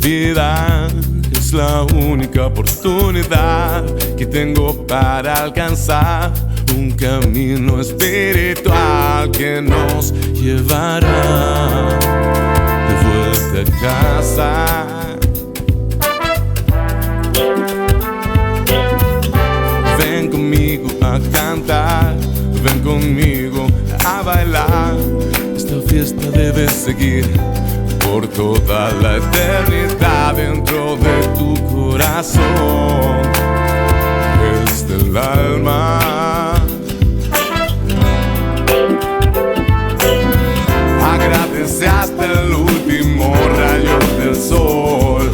vida es la única oportunidad que tengo para alcanzar un camino espiritual que nos llevará de vuelta a casa. Ven conmigo a cantar, ven conmigo a bailar. Esta fiesta debe seguir por toda la eternidad dentro de tu corazón, desde el alma. Agradece hasta el último rayo del sol,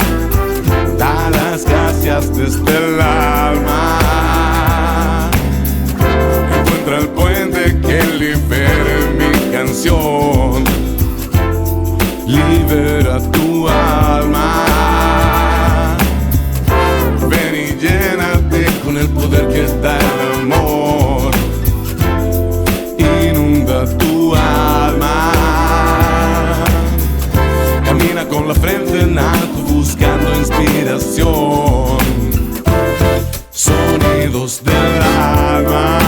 da las gracias desde el alma. Encuentra el puente que libere mi canción, libera tu alma. Ven y llénate con el poder que da el amor, inunda tu alma. Camina con la frente en alto buscando inspiración, sonidos del alma.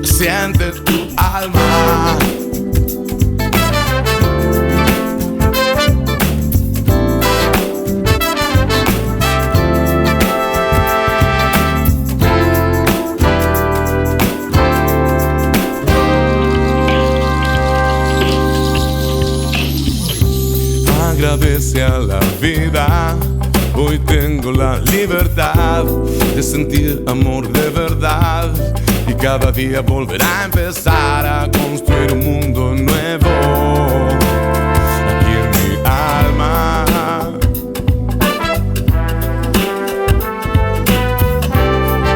Siente tu alma. Agradece a la vida, hoy tengo la libertad de sentir amor de verdad, y cada día volverá a empezar a construir un mundo nuevo aquí en mi alma.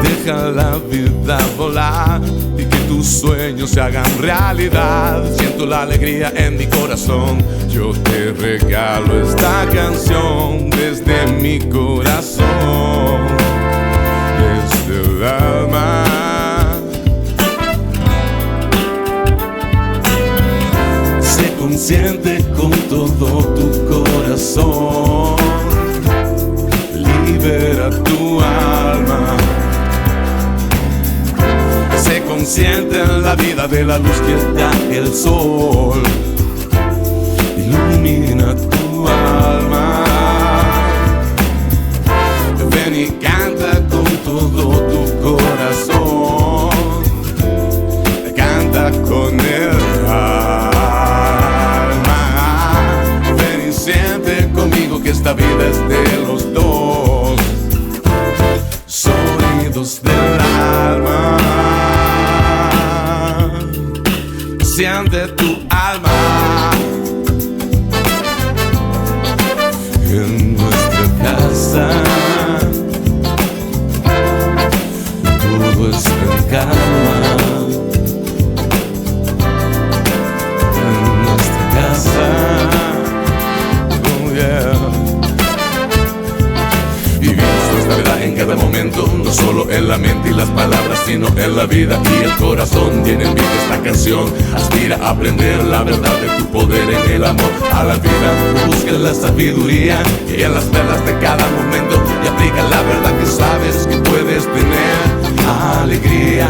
Deja la vida volar y que tus sueños se hagan realidad. Siento la alegría en mi corazón, yo te regalo esta canción desde mi corazón, desde el alma. Sé consciente con todo tu corazón, libera tu alma. Sé consciente en la vida de la luz que da el sol, ilumina tu alma. Ven y canta con todo tu corazón, canta con el alma. Ven y siente conmigo que esta vida es de los dos, sonidos del alma. Siente tu alma. En nuestra casa todo está en calma. En nuestra casa, oh yeah. Vivimos nuestra verdad en cada momento, no solo en la mente y las palabras, sino en la vida y el corazón. Tiene en vida esta canción, aspira a aprender la verdad de tu poder en el amor a la vida. Busca la sabiduría y en las perlas de cada momento, y aplica la verdad que sabes que puedes tener alegría.